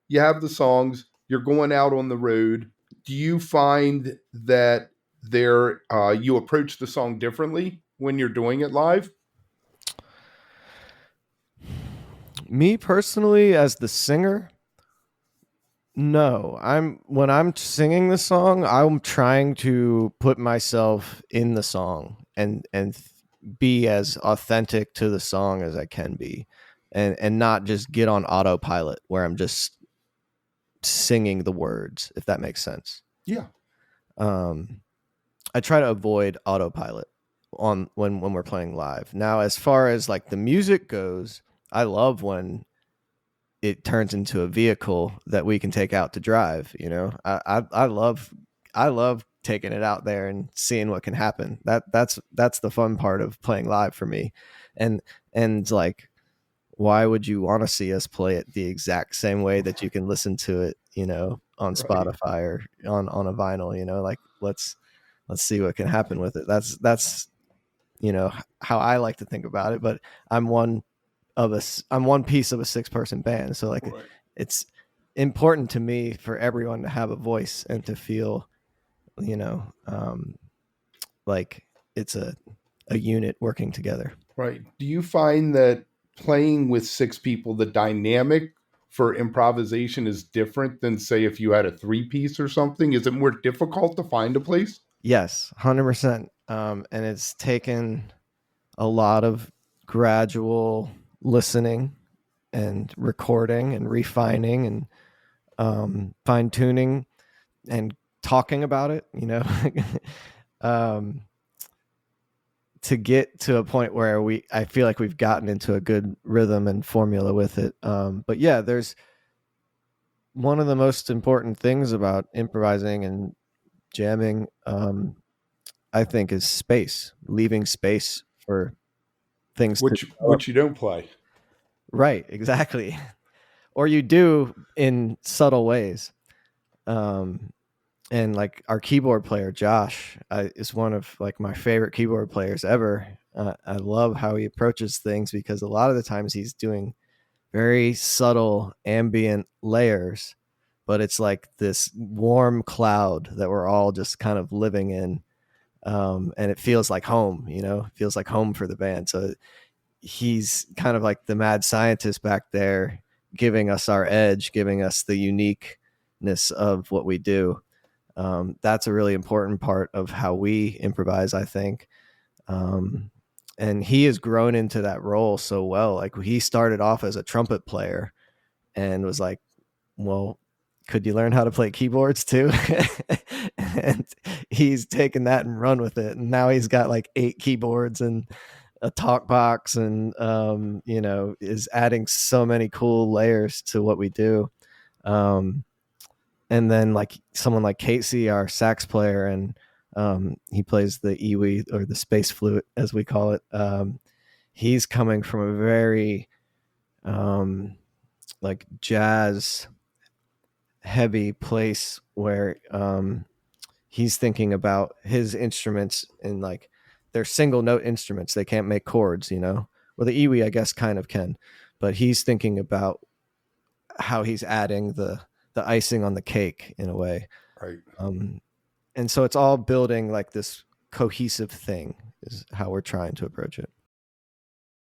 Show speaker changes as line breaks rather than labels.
you have the songs, you're going out on the road. Do you find that you approach the song differently when you're doing it live?
Me personally, as the singer, no. When I'm singing the song, I'm trying to put myself in the song and be as authentic to the song as I can be, and not just get on autopilot where I'm just singing the words, if that makes sense.
Yeah.
Um, I try to avoid autopilot on when we're playing live. Now, as far as like the music goes, I love when it turns into a vehicle that we can take out to drive. You know, I love taking it out there and seeing what can happen. That's the fun part of playing live for me, and like, why would you want to see us play it the exact same way that you can listen to it, you know, on
Right.
Spotify or on a vinyl? You know, like let's see what can happen with it. That's you know how I like to think about it. But I'm one I'm one piece of a 6-person band, so like
Right.
it's important to me for everyone to have a voice and to feel, you know, like it's a unit working together.
Right. Do you find that playing with six people, the dynamic for improvisation is different than, say, if you had a three piece or something? Is it more difficult to find a place?
Yes, 100%. And it's taken a lot of gradual listening and recording and refining and fine tuning and talking about it, you know, um, to get to a point where I feel like we've gotten into a good rhythm and formula with it. But yeah, there's one of the most important things about improvising and jamming, I think, is space, leaving space for things to develop.
Which you don't play.
Right, exactly. Or you do in subtle ways. Um, and like our keyboard player Josh is one of like my favorite keyboard players ever. I love how he approaches things because a lot of the times he's doing very subtle ambient layers, but it's like this warm cloud that we're all just kind of living in. And it feels like home, you know, it feels like home for the band. So he's kind of like the mad scientist back there, giving us our edge, giving us the uniqueness of what we do. That's a really important part of how we improvise, I think. Um, and he has grown into that role so well. Like he started off as a trumpet player and was like, well, could you learn how to play keyboards too? And he's taken that and run with it. And now he's got like 8 keyboards and a talk box and, you know, is adding so many cool layers to what we do. Um, and then like someone like Casey, our sax player, and he plays the iwi or the space flute as we call it. He's coming from a very um, like jazz heavy place where he's thinking about his instruments and like they're single note instruments. They can't make chords, you know. Well, the iwi I guess kind of can, but he's thinking about how he's adding the icing on the cake in a way.
Right.
Um, and so it's all building like this cohesive thing is how we're trying to approach it.